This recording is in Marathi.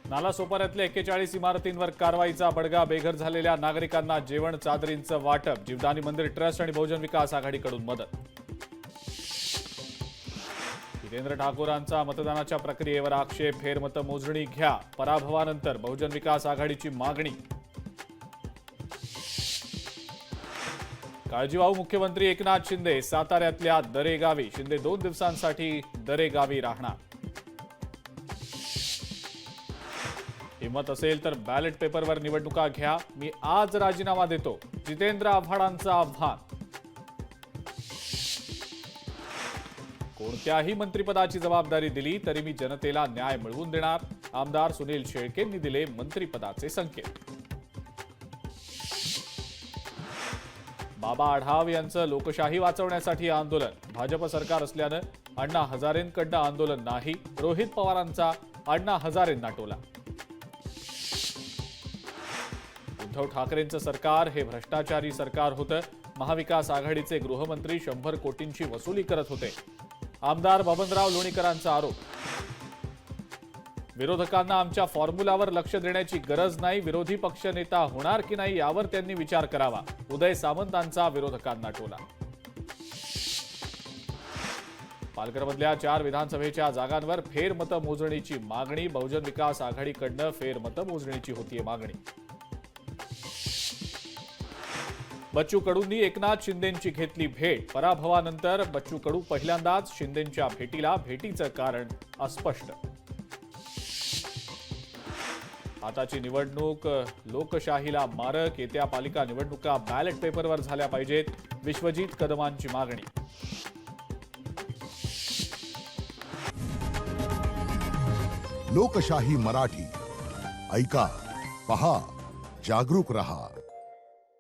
नालासोपाऱ्यातल्या 41 इमारतींवर कारवाईचा बडगा. बेघर झालेल्या नागरिकांना जेवण चादरींचं वाटप. जीवदानी मंदिर ट्रस्ट आणि बहुजन विकास आघाडीकडून मदत. जितेंद्र ठाकूरांचा मतदानाच्या प्रक्रियेवर आक्षेप. फेरमतमोजणी घ्या. पराभवानंतर बहुजन विकास आघाडीची मागणी. काळजीवाहू मुख्यमंत्री एकनाथ शिंदे साताऱ्यातल्या दरेगावी. शिंदे 2 दिवसांसाठी दरेगावी राहणार. हिम्मत असेल तर बॅलेट पेपरवर निवडणुका घ्या. मी आज राजीनामा देतो. जितेंद्र आव्हाडांचं आव्हान. कोणत्याही मंत्रिपदाची जबाबदारी दिली तरी मी जनतेला न्याय मिळवून देणार. आमदार सुनील शेळकेंनी दिले मंत्रिपदाचे संकेत. बाबा आढाव यांचं लोकशाही वाचवण्यासाठी आंदोलन. भाजप सरकार असल्यानं अण्णा हजारेंकडनं आंदोलन नाही. रोहित पवारांचा अण्णा हजारेंना टोला. उद्धव ठाकरेंचं सरकार हे भ्रष्टाचारी सरकार होतं. महाविकास आघाडीचे गृहमंत्री 100 कोटींची वसुली करत होते. आमदार बबनराव लोणीकरांचा आरोप. विरोधकांना आमच्या फॉर्म्युलावर लक्ष देण्याची गरज नाही. विरोधी पक्षनेता होणार की नाही यावर त्यांनी विचार करावा. उदय सामंतांचा विरोधकांना टोला. पालघरमधल्या 4 विधानसभेच्या जागांवर फेरमतमोजणीची मागणी. बहुजन विकास आघाडीकडनं फेरमतमोजणीची होतीये मागणी. बच्चू कडूंनी एकनाथ शिंदेंची घेतली भेट. पराभवानंतर बच्चू कडू पहिल्यांदाच शिंदेंच्या भेटीला. भेटीचं कारण अस्पष्ट. आताची निवडणूक लोकशाहीला मारक. येत्या पालिका निवडणुका बॅलेट पेपरवर झाल्या पाहिजेत. विश्वजित कदमांची मागणी. लोकशाही मराठी ऐका, पहा, जागरूक रहा.